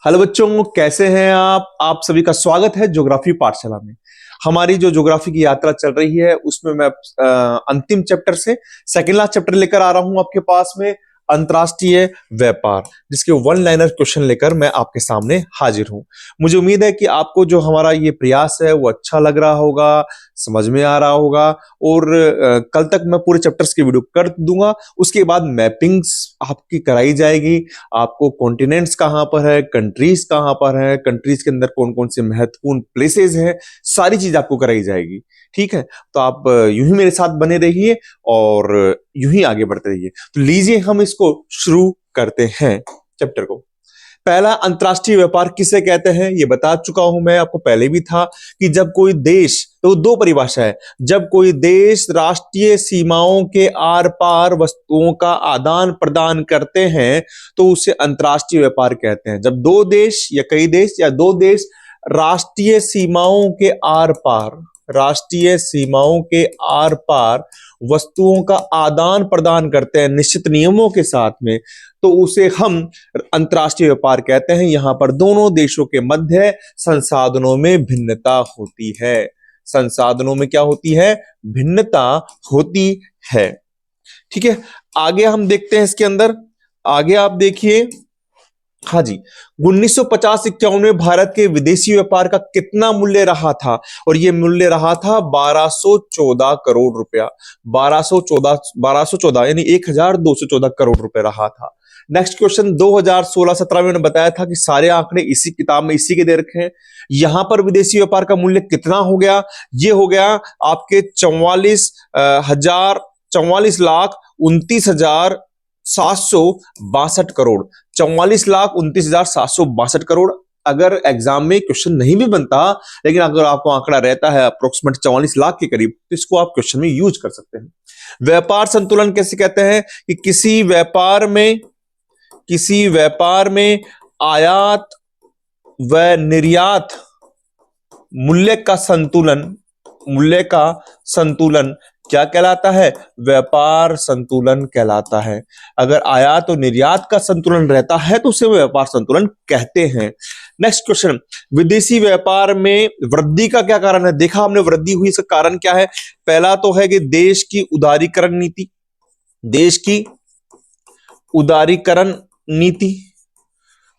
Hello बच्चों, कैसे हैं आप सभी का स्वागत है ज्योग्राफी पाठशाला में। हमारी जो ज्योग्राफी की यात्रा चल रही है उसमें मैं अंतिम चैप्टर से सेकेंड लास्ट चैप्टर लेकर आ रहा हूं आपके पास में, अंतर्राष्ट्रीय व्यापार, जिसके वन लाइनर क्वेश्चन लेकर मैं आपके सामने हाजिर हूं। मुझे उम्मीद है कि आपको जो हमारा ये प्रयास है वो अच्छा लग रहा होगा, समझ में आ रहा होगा। और कल तक मैं पूरे चैप्टर्स की वीडियो कर दूंगा। उसके बाद मैपिंग्स आपकी कराई जाएगी, आपको कॉन्टिनेंट्स कहाँ पर है, कंट्रीज कहाँ पर है, कंट्रीज के अंदर कौन कौन से महत्वपूर्ण प्लेसेस हैं, सारी चीज आपको कराई जाएगी। ठीक है, तो आप यूं ही मेरे साथ बने रहिए और यूं ही आगे बढ़ते रहिए। तो लीजिए हम इसको शुरू करते हैं चैप्टर को। पहला, अंतरराष्ट्रीय व्यापार किसे कहते हैं ये बता चुका हूं मैं आपको, पहले भी था कि जब कोई देश, तो दो परिभाषा है, जब कोई देश राष्ट्रीय सीमाओं के आर पार वस्तुओं का आदान प्रदान करते हैं तो उसे अंतरराष्ट्रीय व्यापार कहते हैं। जब दो देश या कई देश या दो देश राष्ट्रीय सीमाओं के आर पार, राष्ट्रीय सीमाओं के आर पार वस्तुओं का आदान प्रदान करते हैं निश्चित नियमों के साथ में, तो उसे हम अंतरराष्ट्रीय व्यापार कहते हैं। यहां पर दोनों देशों के मध्य संसाधनों में भिन्नता होती है। संसाधनों में क्या होती है? भिन्नता होती है। ठीक है, आगे हम देखते हैं इसके अंदर। आगे आप देखिए, हाँ जी, 1950-51 में भारत के विदेशी व्यापार का कितना मूल्य रहा था? और यह मूल्य रहा था 1214 करोड़ रुपया। 1214 यानी 1214 करोड़ रुपए रहा था। नेक्स्ट क्वेश्चन, 2016-17 में मैंने बताया था कि सारे आंकड़े इसी किताब में इसी के दे रखे हैं। यहां पर विदेशी व्यापार का मूल्य कितना हो गया? ये हो गया आपके 44,29,29,762 करोड़। 44,29,762 करोड़। अगर एग्जाम में क्वेश्चन नहीं भी बनता, लेकिन अगर आपको आंकड़ा रहता है अप्रोक्सीमेट 44 लाख के करीब, तो इसको आप क्वेश्चन में यूज कर सकते हैं। व्यापार संतुलन कैसे कहते हैं? कि किसी व्यापार में आयात व निर्यात मूल्य का संतुलन क्या कहलाता है? व्यापार संतुलन कहलाता है। अगर आयात और निर्यात का संतुलन रहता है तो उसे व्यापार संतुलन कहते हैं। नेक्स्ट क्वेश्चन, विदेशी व्यापार में वृद्धि का क्या कारण है? देखा हमने वृद्धि हुई, इसका कारण क्या है? पहला तो है कि देश की उदारीकरण नीति।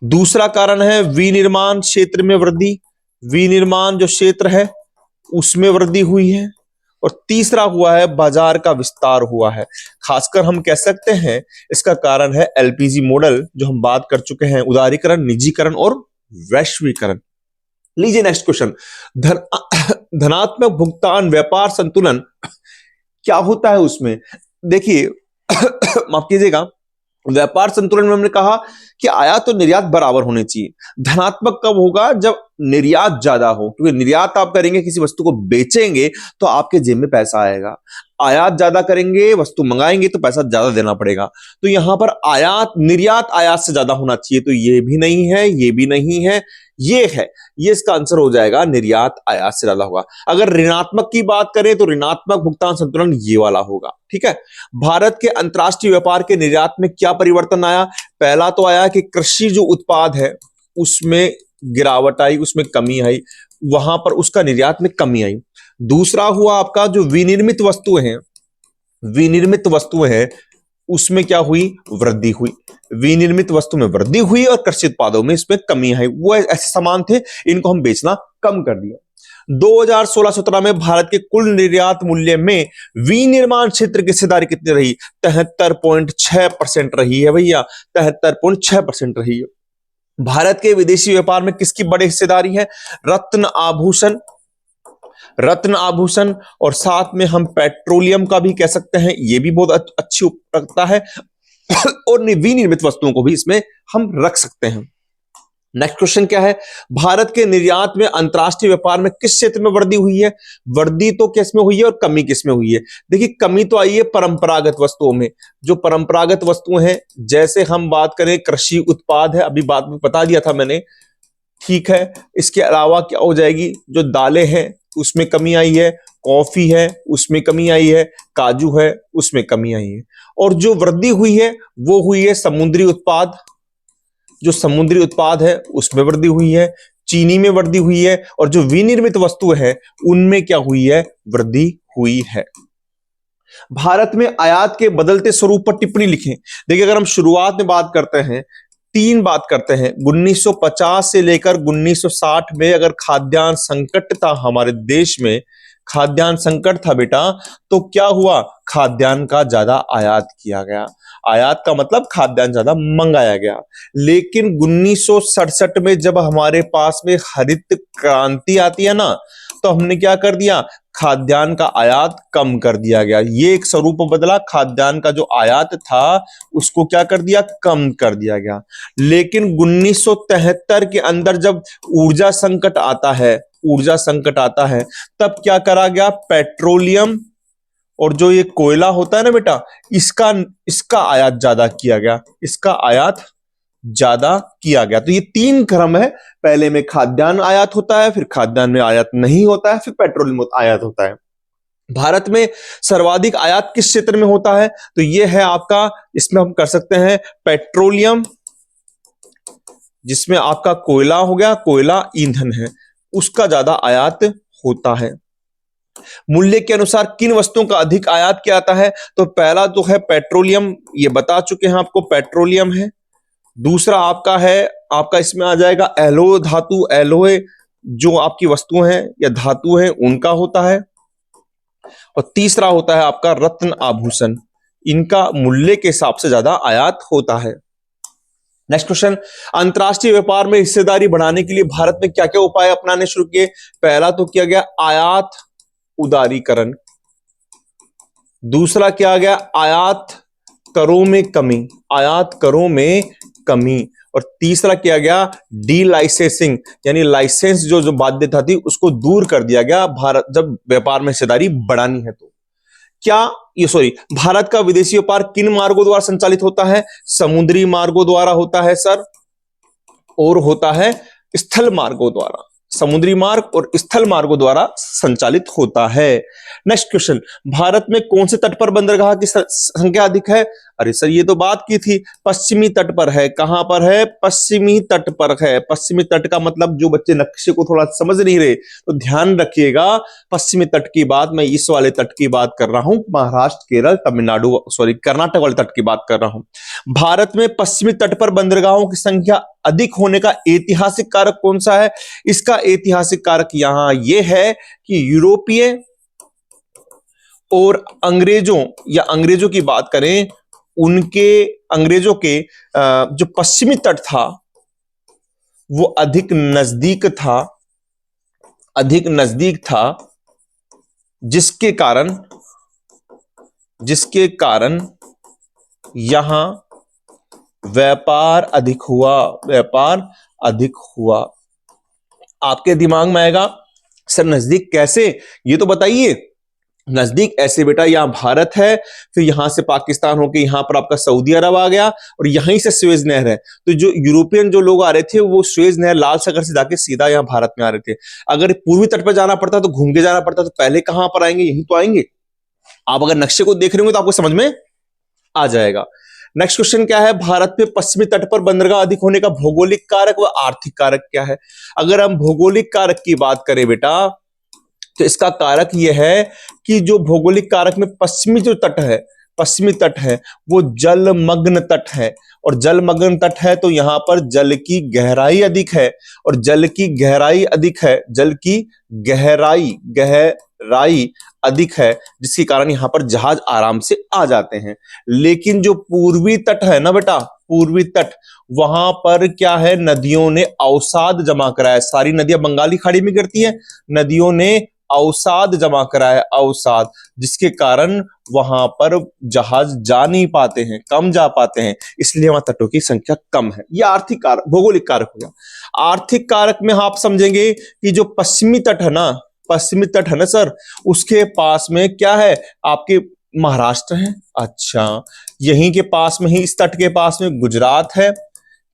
दूसरा कारण है विनिर्माण क्षेत्र में वृद्धि, विनिर्माण जो क्षेत्र है उसमें वृद्धि हुई है। और तीसरा हुआ है बाजार का विस्तार हुआ है। खासकर हम कह सकते हैं इसका कारण है एलपीजी मॉडल, जो हम बात कर चुके हैं, उदारीकरण, निजीकरण और वैश्वीकरण। लीजिए नेक्स्ट क्वेश्चन, धनात्मक भुगतान व्यापार संतुलन क्या होता है उसमें? देखिए माफ कीजिएगा, व्यापार संतुलन में हमने कहा कि आयात और निर्यात बराबर होने चाहिए। धनात्मक कब होगा? जब निर्यात ज्यादा हो, क्योंकि निर्यात आप करेंगे, किसी वस्तु को बेचेंगे तो आपके जेब में पैसा आएगा। आयात ज्यादा करेंगे, वस्तु मंगाएंगे तो पैसा ज्यादा देना पड़ेगा। तो यहां पर निर्यात आयात से ज्यादा होना चाहिए, तो ये भी नहीं है, ये भी नहीं है, ये है। ये इसका आंसर हो जाएगा, निर्यात आयात से ज्यादा होगा। अगर ऋणात्मक की बात करें तो ऋणात्मक भुगतान संतुलन ये वाला होगा। ठीक है, भारत के अंतरराष्ट्रीय व्यापार के निर्यात में क्या परिवर्तन आया? पहला तो आया कि कृषि जो उत्पाद है उसमें गिरावट आई, उसमें कमी आई, वहां पर उसका निर्यात में कमी आई। दूसरा हुआ आपका जो विनिर्मित वस्तुएं हैं उसमें क्या हुई? वृद्धि हुई। विनिर्मित वस्तु में वृद्धि हुई और कृषि उत्पादों में इसमें कमी आई। वो ऐसे सामान थे, इनको हम बेचना कम कर दिया। 2016-17 में भारत के कुल निर्यात मूल्य में विनिर्माण क्षेत्र की हिस्सेदारी कितनी रही? 73.6% रही है भैया, 73.6% रही है। भारत के विदेशी व्यापार में किसकी बड़ी हिस्सेदारी है? रत्न आभूषण और साथ में हम पेट्रोलियम का भी कह सकते हैं, ये भी बहुत अच्छी रखता है। और विनिर्मित वस्तुओं को भी इसमें हम रख सकते हैं। नेक्स्ट क्वेश्चन क्या है? भारत के निर्यात में अंतरराष्ट्रीय व्यापार में किस क्षेत्र में वृद्धि हुई है? वृद्धि तो किस में हुई है और कमी किस में हुई है? देखिए, कमी तो आई है परंपरागत वस्तुओं में। जो परंपरागत वस्तुएं हैं, जैसे हम बात करें कृषि उत्पाद है, अभी बात में बता दिया था मैंने। ठीक है, इसके अलावा क्या हो जाएगी? जो दालें हैं उसमें कमी आई है, कॉफी है उसमें कमी आई है, काजू है उसमें कमी आई है। और जो वृद्धि हुई है वो हुई है समुद्री उत्पाद, जो समुद्री उत्पाद है उसमें वृद्धि हुई है, चीनी में वृद्धि हुई है, और जो विनिर्मित वस्तु है उनमें क्या हुई है, वृद्धि हुई है। भारत में आयात के बदलते स्वरूप पर टिप्पणी लिखें। देखिए, अगर हम शुरुआत में बात करते हैं, तीन बात करते हैं, 1950 से लेकर 1960 में अगर खाद्यान्न संकट था हमारे देश में, खाद्यान्न संकट था बेटा, तो क्या हुआ, खाद्यान्न का ज्यादा आयात किया गया। आयात का मतलब खाद्यान्न ज्यादा मंगाया गया। लेकिन 1967 में जब हमारे पास में हरित क्रांति आती है ना, तो हमने क्या कर दिया, खाद्यान्न का आयात कम कर दिया गया। ये एक स्वरूप बदला, खाद्यान्न का जो आयात था उसको क्या कर दिया, कम कर दिया गया। लेकिन 1973 के अंदर जब ऊर्जा संकट आता है, ऊर्जा संकट आता है, तब क्या करा गया, पेट्रोलियम और जो ये कोयला होता है ना बेटा, इसका आयात ज्यादा किया गया, इसका आयात ज्यादा किया गया। तो ये तीन क्रम है, पहले में खाद्यान्न आयात होता है, फिर खाद्यान्न में आयात नहीं होता है, फिर पेट्रोलियम आयात होता है। भारत में सर्वाधिक आयात किस क्षेत्र में होता है, तो ये है आपका, इसमें हम कर सकते हैं पेट्रोलियम, जिसमें आपका कोयला हो गया, कोयला ईंधन है, उसका ज्यादा आयात होता है। मूल्य के अनुसार किन वस्तुओं का अधिक आयात किया जाता है, तो पहला तो है पेट्रोलियम, ये बता चुके हैं आपको, पेट्रोलियम है। दूसरा आपका है, आपका इसमें आ जाएगा एलोय धातु, एलोय जो आपकी वस्तुएं हैं या धातु है उनका होता है। और तीसरा होता है आपका रत्न आभूषण, इनका मूल्य के हिसाब से ज्यादा आयात होता है। नेक्स्ट क्वेश्चन, अंतरराष्ट्रीय व्यापार में हिस्सेदारी बढ़ाने के लिए भारत में क्या क्या उपाय अपनाने शुरू किए। पहला तो किया गया आयात उदारीकरण, दूसरा किया गया आयात करों में कमी, आयात करों में कमी, और तीसरा किया गया डी लाइसेंसिंग, यानी लाइसेंस जो बाध्यता थी उसको दूर कर दिया गया भारत जब व्यापार में हिस्सेदारी बढ़ानी है। तो भारत का विदेशी व्यापार किन मार्गों द्वारा संचालित होता है, समुद्री मार्गों द्वारा होता है सर, और होता है स्थल मार्गों द्वारा, समुद्री मार्ग और स्थल मार्गों द्वारा संचालित होता है। नेक्स्ट क्वेश्चन, भारत में कौन से तट पर बंदरगाह की संख्या अधिक है। अरे सर ये तो बात की थी, पश्चिमी तट पर है। कहां पर है, पश्चिमी तट पर है। पश्चिमी तट का मतलब, जो बच्चे नक्शे को थोड़ा समझ नहीं रहे तो ध्यान रखिएगा, पश्चिमी तट की बात मैं इस वाले तट की बात कर रहा हूं, महाराष्ट्र, केरल, तमिलनाडु, कर्नाटक वाले तट की बात कर रहा हूं। भारत में पश्चिमी तट पर बंदरगाहों की संख्या अधिक होने का ऐतिहासिक कारक कौन सा है। इसका ऐतिहासिक कारक यहां यह है कि यूरोपीय और अंग्रेजों, या अंग्रेजों की बात करें, उनके अंग्रेजों के जो पश्चिमी तट था वो अधिक नजदीक था, अधिक नजदीक था, जिसके कारण यहां व्यापार अधिक हुआ, व्यापार अधिक हुआ। आपके दिमाग में आएगा सर नजदीक कैसे, ये तो बताइए। नजदीक ऐसे बेटा, यहां भारत है, फिर यहां से पाकिस्तान होके यहां पर आपका सऊदी अरब आ गया, और यहीं से स्वेज नहर है। तो जो यूरोपियन जो लोग आ रहे थे वो स्वेज नहर लाल सागर से जाके सीधा यहां भारत में आ रहे थे। अगर पूर्वी तट पर जाना पड़ता तो घूम के जाना पड़ता, तो पहले कहां पर आएंगे, यहीं तो आएंगे। आप अगर नक्शे को देख रहे होंगे तो आपको समझ में आ जाएगा। नेक्स्ट क्वेश्चन क्या है, भारत में पश्चिमी तट पर बंदरगाह अधिक होने का भौगोलिक कारक व आर्थिक कारक क्या है। अगर हम भौगोलिक कारक की बात करें बेटा, तो इसका कारक यह है कि जो भौगोलिक कारक में पश्चिमी जो तट है, पश्चिमी तट है वो जलमग्न तट है, और जलमग्न तट है तो यहां पर जल की गहराई अधिक है, और जल की गहराई अधिक है, जल की गहराई अधिक है, जिसके कारण यहां पर जहाज आराम से आ जाते हैं। लेकिन जो पूर्वी तट है ना बेटा, पूर्वी तट, वहां पर क्या है, नदियों ने अवसाद जमा कराया। सारी नदियां बंगाली खाड़ी में गिरती हैं, नदियों ने अवसाद जमा कराया, अवसाद, जिसके कारण वहां पर जहाज जा नहीं पाते हैं, कम जा पाते हैं, इसलिए वहां तटों की संख्या कम है। यह आर्थिक कारक, भौगोलिक कारक हो गया। आर्थिक कारक में आप समझेंगे कि जो पश्चिमी तट है ना, पश्चिमी तट है ना सर, उसके पास में क्या है, आपके महाराष्ट्र है। अच्छा, यहीं के पास में ही, इस तट के पास में गुजरात है,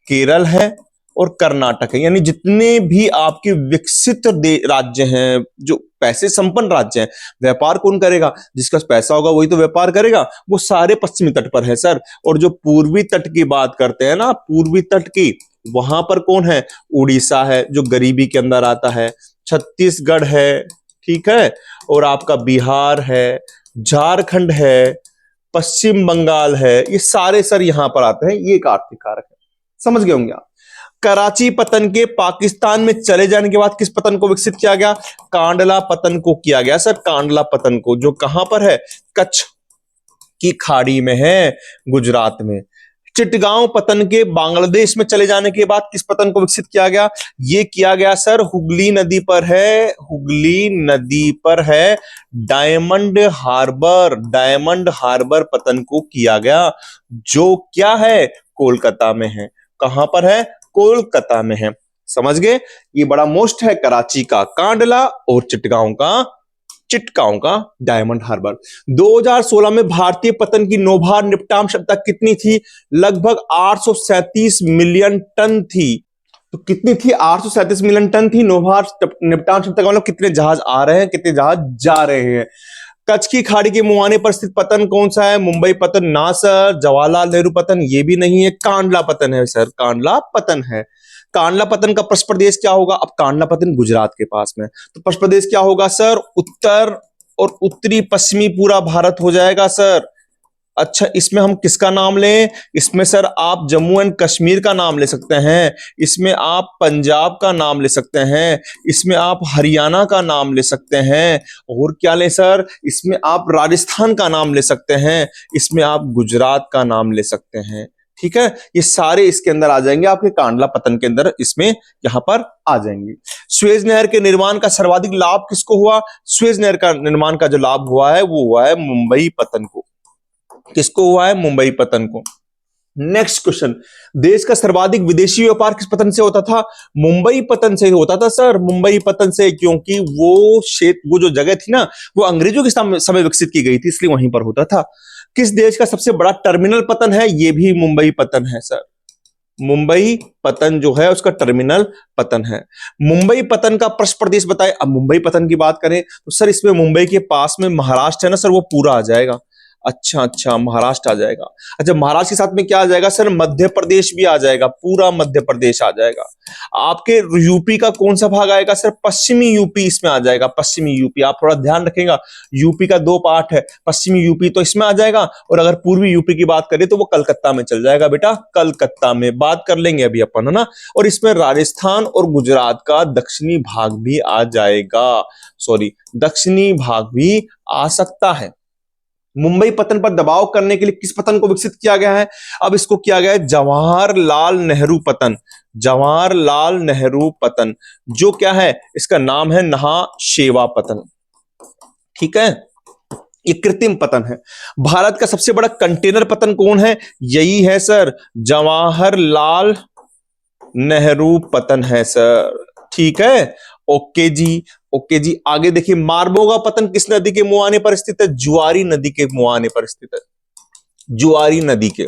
केरल है और कर्नाटक है। यानी जितने भी आपके विकसित राज्य हैं, जो पैसे संपन्न राज्य हैं, व्यापार कौन करेगा, जिसका पैसा होगा वही तो व्यापार करेगा, वो सारे पश्चिमी तट पर है सर। और जो पूर्वी तट की बात करते हैं ना, पूर्वी तट की, वहां पर कौन है? उड़ीसा है जो गरीबी के अंदर आता है, छत्तीसगढ़ है, ठीक है, और आपका बिहार है, झारखंड है, पश्चिम बंगाल है, ये सारे सर यहां पर आते हैं। ये एक आर्थिक कारक है, समझ गए होंगे आप। कराची पतन के पाकिस्तान में चले जाने के बाद किस पतन को विकसित किया गया? कांडला पतन को किया गया सर, कांडला पतन को, जो कहां पर है? कच्छ की खाड़ी में है, गुजरात में। चिटगांव पतन के बांग्लादेश में चले जाने के बाद किस पतन को विकसित किया गया? ये किया गया सर हुगली नदी पर है, हुगली नदी पर है, डायमंड हार्बर, डायमंड हार्बर पतन को किया गया, जो क्या है? कोलकाता में है। कहां पर है? कोलकाता में है। समझ गए? ये बड़ा मोस्ट है, कराची का कांडला और चिटगांव का डायमंड हार्बर। 2016 में भारतीय पतन की नौभार निपटान क्षमता कितनी थी? लगभग 837 मिलियन टन थी। तो कितनी थी? 837 मिलियन टन थी नौभार निपटान क्षमता का मतलब कितने जहाज आ रहे हैं, कितने जहाज जा रहे हैं। कच्छ की खाड़ी के मुहाने पर स्थित पतन कौन सा है? मुंबई पतन ना सर, जवाहरलाल नेहरू पतन ये भी नहीं है, कांडला पतन है सर, कांडला पतन है। कांडला पतन का पश्चिम प्रदेश क्या होगा? अब कांडला पतन गुजरात के पास में, तो पश्चिम प्रदेश क्या होगा सर? उत्तर और उत्तरी पश्चिमी पूरा भारत हो जाएगा सर। अच्छा, इसमें हम किसका नाम लें? इसमें सर आप जम्मू एंड कश्मीर का नाम ले सकते हैं, इसमें आप पंजाब का नाम ले सकते हैं, इसमें आप हरियाणा का नाम ले सकते हैं, और क्या ले सर? इसमें आप राजस्थान का नाम ले सकते हैं, इसमें आप गुजरात का नाम ले सकते हैं। ठीक है, ये सारे इसके अंदर आ जाएंगे, आपके कांडला पतन के अंदर इसमें यहां पर आ जाएंगे। सुएज नहर के निर्माण का सर्वाधिक लाभ किसको हुआ? सुएज नहर का निर्माण का जो लाभ हुआ है वो हुआ है मुंबई पतन को। किसको हुआ है? मुंबई पतन को। नेक्स्ट क्वेश्चन, देश का सर्वाधिक विदेशी व्यापार किस पतन से होता था? मुंबई पतन से होता था सर, मुंबई पतन से, क्योंकि वो क्षेत्र, वो जो जगह थी ना, वो अंग्रेजों के समय विकसित की गई थी, इसलिए वहीं पर होता था। किस देश का सबसे बड़ा टर्मिनल पतन है? ये भी मुंबई पतन है सर, मुंबई पतन जो है उसका टर्मिनल पतन है। मुंबई पतन का पृष्ठ प्रदेश बताएं। अब मुंबई पतन की बात करें तो सर इसमें मुंबई के पास में महाराष्ट्र है ना सर, वो पूरा आ जाएगा। अच्छा, महाराष्ट्र आ जाएगा। अच्छा, महाराष्ट्र के साथ में क्या आ जाएगा सर? मध्य प्रदेश भी आ जाएगा, पूरा मध्य प्रदेश आ जाएगा। आपके यूपी का कौन सा भाग आएगा सर? पश्चिमी यूपी इसमें आ जाएगा, पश्चिमी यूपी। आप थोड़ा ध्यान रखेगा, यूपी का दो पार्ट है, पश्चिमी यूपी तो इसमें आ जाएगा, और अगर पूर्वी यूपी की बात करें तो वो कलकत्ता में चल जाएगा बेटा, कलकत्ता में बात कर लेंगे अभी अपन, है ना। और इसमें राजस्थान और गुजरात का दक्षिणी भाग भी आ जाएगा, सॉरी, दक्षिणी भाग भी आ सकता है। मुंबई पतन पर दबाव करने के लिए किस पतन को विकसित किया गया है? अब इसको किया गया है जवाहरलाल नेहरू पतन, जवाहरलाल नेहरू पतन, जो क्या है? इसका नाम है महासेवा पतन। ठीक है, ये कृत्रिम पतन है। भारत का सबसे बड़ा कंटेनर पतन कौन है? यही है सर, जवाहरलाल नेहरू पतन है सर। ठीक है, ओके जी, ओके जी। आगे देखिए, मारबोगा पतन किस नदी के मुहाने पर स्थित है? जुआरी नदी के मुहाने पर स्थित है, जुआरी नदी के।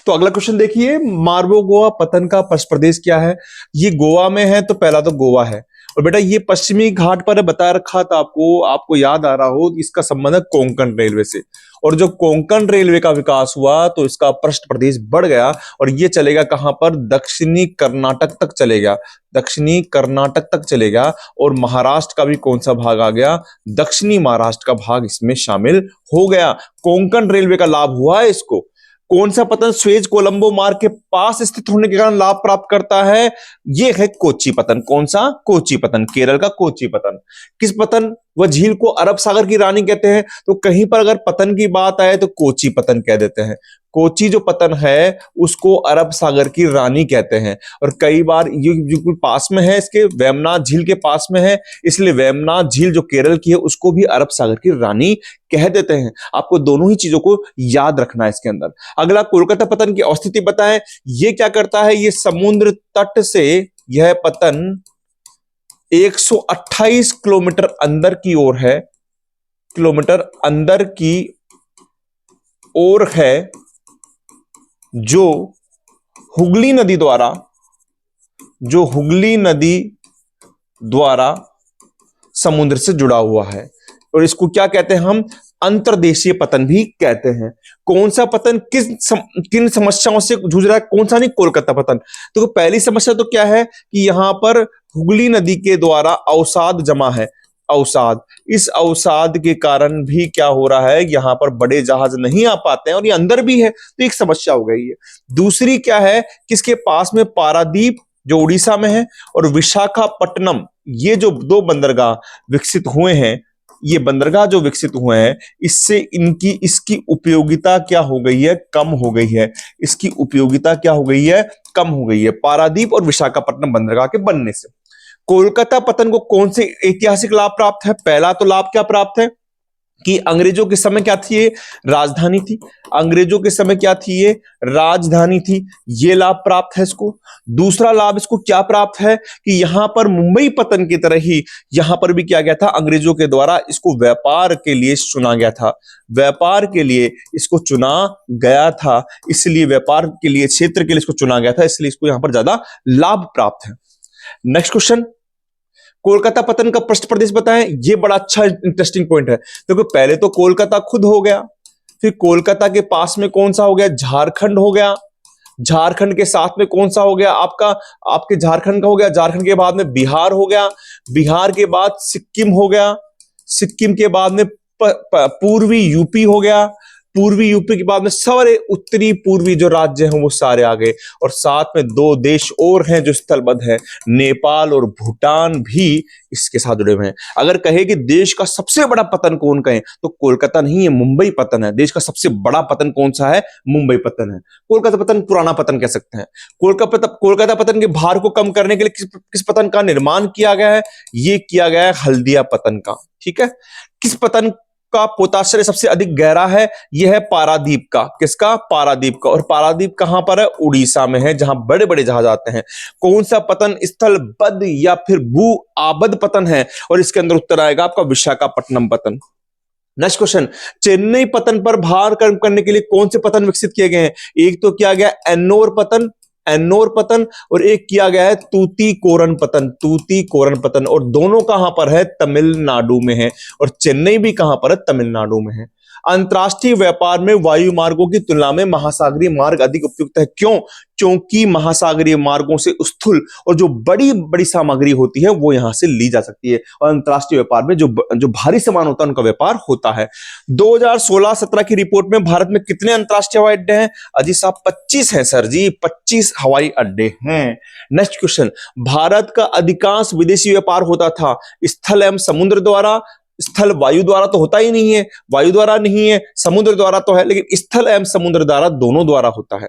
तो अगला क्वेश्चन देखिए, मारबोगोवा पतन का पश्चिम प्रदेश क्या है? ये गोवा में है, तो पहला तो गोवा है, और बेटा ये पश्चिमी घाट पर बता रखा था आपको, आपको याद आ रहा हो, इसका संबंध है कोंकण रेलवे से, और जो कोंकण रेलवे का विकास हुआ तो इसका पृष्ठ प्रदेश बढ़ गया, और ये चलेगा कहां पर? दक्षिणी कर्नाटक तक चलेगा, दक्षिणी कर्नाटक तक चलेगा, और महाराष्ट्र का भी कौन सा भाग आ गया? दक्षिणी महाराष्ट्र का भाग इसमें शामिल हो गया। कोंकण रेलवे का लाभ हुआ है इसको। कौन सा पतन सुएज कोलंबो मार्ग के पास स्थित होने के कारण लाभ प्राप्त करता है? यह है कोच्चि पतन। कौन सा? कोच्चि पतन, केरल का कोच्चि पतन। किस पतन व झील को अरब सागर की रानी कहते हैं? तो कहीं पर अगर पतन की बात आए तो कोच्चि पतन कह देते हैं। कोच्चि जो पतन है उसको अरब सागर की रानी कहते हैं, और कई बार ये बिल्कुल पास में है, इसके वेमनाथ झील के पास में है, इसलिए वेमनाथ झील जो केरल की है उसको भी अरब सागर की रानी कह देते हैं। आपको दोनों ही चीजों को याद रखना है इसके अंदर। अगला, कोलकाता पतन की अवस्थिति बताएं। ये क्या करता है? ये समुद्र तट से यह पतन 128 किलोमीटर अंदर की ओर है, किलोमीटर अंदर की ओर है, जो हुगली नदी द्वारा, जो हुगली नदी द्वारा समुद्र से जुड़ा हुआ है, और इसको क्या कहते हैं हम? अंतर्देशीय पतन भी कहते हैं। कौन सा पतन किन समस्याओं से जूझ रहा है, कौन सा नहीं, कोलकाता पतन। तो पहली समस्या तो क्या है कि यहां पर हुगली नदी के द्वारा अवसाद जमा है, अवसाद। इस अवसाद के कारण भी क्या हो रहा है, यहां पर बड़े जहाज नहीं आ पाते हैं और ये अंदर भी है, तो एक समस्या हो गई है। दूसरी क्या है, किसके पास में पारादीप जो उड़ीसा में है और विशाखापट्टनम, ये जो दो बंदरगाह विकसित हुए हैं, ये बंदरगाह जो विकसित हुए हैं, इससे इसकी उपयोगिता क्या हो गई है, कम हो गई है। इसकी उपयोगिता क्या हो गई है, कम हो गई है, पारादीप और विशाखापट्टनम बंदरगाह के बनने से। कोलकाता पतन को कौन से ऐतिहासिक लाभ प्राप्त है? पहला तो लाभ क्या प्राप्त है कि अंग्रेजों के समय क्या थी, ये राजधानी थी। अंग्रेजों के समय क्या थी, ये राजधानी थी, ये लाभ प्राप्त है इसको। दूसरा लाभ इसको क्या प्राप्त है कि यहां पर मुंबई पतन की तरह ही यहां पर भी क्या गया था, अंग्रेजों के द्वारा इसको व्यापार के लिए चुना गया था, व्यापार के लिए इसको चुना गया था, इसलिए व्यापार के लिए क्षेत्र के लिए इसको चुना गया था, इसलिए इसको यहां पर ज्यादा लाभ प्राप्त है। नेक्स्ट क्वेश्चन, कोलकाता पतन का पृष्ठ प्रदेश बताएं। ये बड़ा अच्छा इंटरेस्टिंग पॉइंट है। देखो पहले तो कोलकाता खुद हो गया, फिर कोलकाता के पास में कौन सा हो गया, झारखंड हो गया। झारखंड के साथ में कौन सा हो गया आपके झारखंड का हो गया। झारखंड के बाद में बिहार हो गया, बिहार के बाद सिक्किम हो गया, सिक्किम के बाद में पूर्वी यूपी हो गया, पूर्वी यूपी के बाद में सारे उत्तरी पूर्वी जो राज्य हैं वो सारे आ गए। और साथ में दो देश और हैं जो स्थलबद्ध है, नेपाल और भूटान भी इसके साथ जुड़े हुए हैं। अगर कहे कि देश का सबसे बड़ा पतन कौन कहें तो कोलकाता नहीं है, मुंबई पतन है। देश का सबसे बड़ा पतन कौन सा है, मुंबई पतन है। कोलकाता पतन पुराना पतन कह सकते हैं। कोलकाता पतन के भार को कम करने के लिए किस पतन का निर्माण किया गया है, ये किया गया है हल्दिया पतन का। ठीक है, किस पतन का पोताश्रय सबसे अधिक गहरा है, यह है पारादीप का। किसका, पारादीप का। और पारादीप कहां पर है, उड़ीसा में है, जहां बड़े बड़े जहाज आते हैं। कौन सा पतन स्थलबद्ध या फिर भू आबद्ध पतन है, और इसके अंदर उत्तर आएगा आपका विशाखापट्टनम पतन। नेक्स्ट क्वेश्चन, चेन्नई पतन पर भार कम करने के लिए कौन से पतन विकसित किए गए हैं? एक तो किया गया एन्नोर पतन, एन्नोर पतन, और एक किया गया है तूतीकोरन पतन, तूतीकोरन पतन। और दोनों कहां पर है, तमिलनाडु में है। और चेन्नई भी कहां पर है, तमिलनाडु में है। अंतरराष्ट्रीय व्यापार में वायु मार्गों की तुलना में महासागरीय मार्ग अधिक उपयुक्त है। क्यों? क्योंकि महासागरीय मार्गों से स्थूल और जो बड़ी बड़ी सामग्री होती है वो यहां से ली जा सकती है, और अंतरराष्ट्रीय व्यापार में जो भारी सामान होता है उनका व्यापार होता है। 2016-17 की रिपोर्ट में भारत में कितने अंतरराष्ट्रीय हवाई अड्डे हैं? अजी साहब 25 है सर जी, 25 हवाई अड्डे हैं। नेक्स्ट क्वेश्चन, भारत का अधिकांश विदेशी व्यापार होता था स्थल एवं समुद्र द्वारा। स्थल वायु द्वारा तो होता ही नहीं है, वायु द्वारा नहीं है, समुद्र द्वारा तो है, लेकिन स्थल एवं समुद्र द्वारा दोनों द्वारा होता है।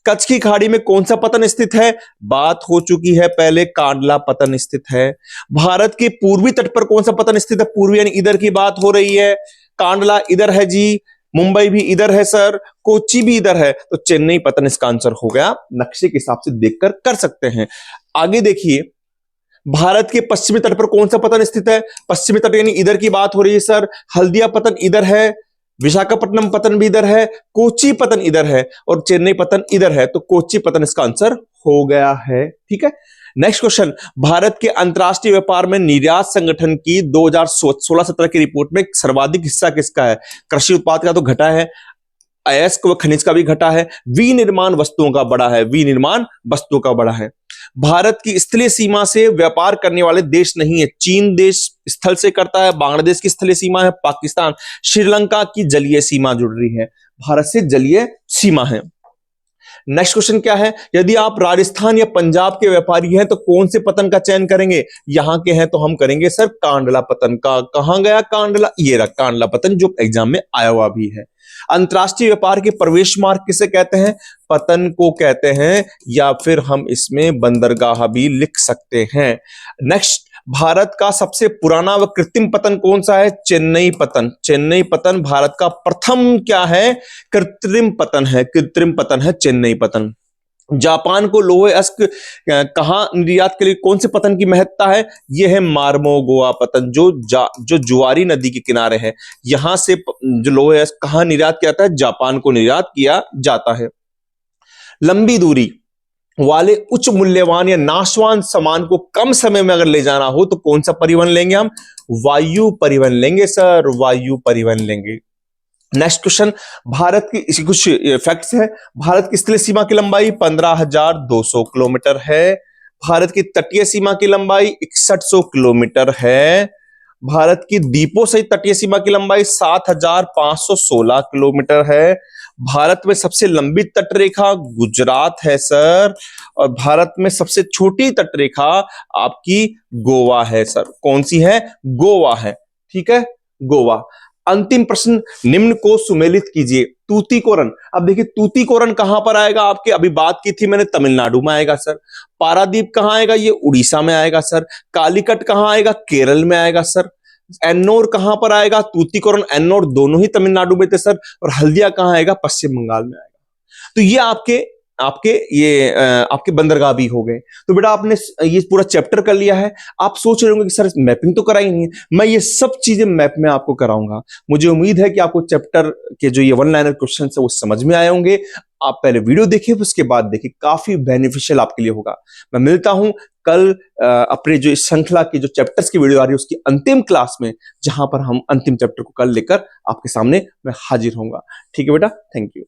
कच्छ की खाड़ी में कौन सा पतन स्थित है? बात हो चुकी है पहले, कांडला पतन स्थित है। भारत के पूर्वी तट पर कौन सा पतन स्थित है? पूर्वी यानी इधर की बात हो रही है। कांडला इधर है जी, मुंबई भी इधर है सर, कोच्चि भी इधर है, तो चेन्नई पतन इसका आंसर हो गया। नक्शे के हिसाब से देखकर कर सकते हैं। आगे देखिए, भारत के पश्चिमी तट पर कौन सा पतन स्थित है? पश्चिमी तट यानी इधर की बात हो रही है सर। हल्दिया पतन इधर है, विशाखापट्टनम पतन भी इधर है, कोच्चि पतन इधर है, और चेन्नई पतन इधर है, तो कोच्चि पतन इसका आंसर हो गया है। ठीक है, नेक्स्ट क्वेश्चन, भारत के अंतरराष्ट्रीय व्यापार में निर्यात संगठन की 2016-17 की रिपोर्ट में सर्वाधिक हिस्सा किसका है? कृषि उत्पाद का तो घटा है, अयस्क व खनिज का भी घटा है, विनिर्माण वस्तुओं का बड़ा है, विनिर्माण वस्तुओं का बड़ा है। भारत की स्थलीय सीमा से व्यापार करने वाले देश नहीं है। चीन देश स्थल से करता है, बांग्लादेश की स्थलीय सीमा है, पाकिस्तान, श्रीलंका की जलीय सीमा जुड़ रही है, भारत से जलीय सीमा है। नेक्स्ट क्वेश्चन क्या है, यदि आप राजस्थान या पंजाब के व्यापारी हैं तो कौन से पतन का चयन करेंगे? यहां के हैं तो हम करेंगे सर कांडला पतन का। कहां गया कांडला? ये रहा कांडला पतन, जो एग्जाम में आया हुआ भी है। अंतरराष्ट्रीय व्यापार के प्रवेश मार्ग किसे कहते हैं? पतन को कहते हैं, या फिर हम इसमें बंदरगाह भी लिख सकते हैं। नेक्स्ट, भारत का सबसे पुराना व कृत्रिम पतन कौन सा है? चेन्नई पतन। चेन्नई पतन भारत का प्रथम क्या है? कृत्रिम पतन है, कृत्रिम पतन है चेन्नई पतन। जापान को लोहे अयस्क कहां निर्यात के लिए कौन से पतन की महत्ता है? यह है मार्मोगोआ पतन, जो जुआरी नदी के किनारे है। यहां से जो लोहे अयस्क कहां निर्यात किया जाता है? जापान को निर्यात किया जाता है। लंबी दूरी वाले उच्च मूल्यवान या नाशवान सामान को कम समय में अगर ले जाना हो तो कौन सा परिवहन लेंगे हम? वायु परिवहन लेंगे सर, वायु परिवहन लेंगे। नेक्स्ट क्वेश्चन, भारत की इसी कुछ फैक्ट्स है। भारत की स्थलीय सीमा की लंबाई 15,200 किलोमीटर है। भारत की तटीय सीमा की लंबाई 6100 किलोमीटर है। भारत की द्वीपों सहित तटीय सीमा की लंबाई 7,516 किलोमीटर है। भारत में सबसे लंबी तटरेखा गुजरात है सर, और भारत में सबसे छोटी तटरेखा आपकी गोवा है सर। कौन सी है? गोवा है। ठीक है, गोवा। अंतिम प्रश्न, निम्न को सुमेलित कीजिए। तूतीकोरन, अब देखिए तूतीकोरन कहां पर आएगा आपके, अभी बात की थी मैंने, तमिलनाडु में आएगा सर। पारादीप कहां आएगा? ये उड़ीसा में आएगा सर। कालीकट कहां आएगा? केरल में आएगा सर। एन्नौर कहां पर आएगा? तूतीकोरन एन्नौर दोनों ही तमिलनाडु में थे सर। और हल्दिया कहां आएगा? पश्चिम बंगाल में आएगा। तो ये आपके आपके ये आपके बंदरगाह भी हो गए। तो बेटा आपने ये पूरा चैप्टर कर लिया है। आप सोच रहे होंगे कि सर मैपिंग तो कराई नहीं है। मैं ये सब चीजें मैप में आपको कराऊंगा। मुझे उम्मीद है कि आपको चैप्टर के जो ये वन लाइनर क्वेश्चन है वो समझ में आए होंगे। आप पहले वीडियो देखिए, उसके बाद देखिए, काफी बेनिफिशियल आपके लिए होगा। मैं मिलता हूं कल अपने जो इस श्रृंखला की जो चैप्टर्स की वीडियो आ रही है उसकी अंतिम क्लास में, जहां पर हम अंतिम चैप्टर को कल लेकर आपके सामने मैं हाजिर होऊंगा। ठीक है बेटा, थैंक यू।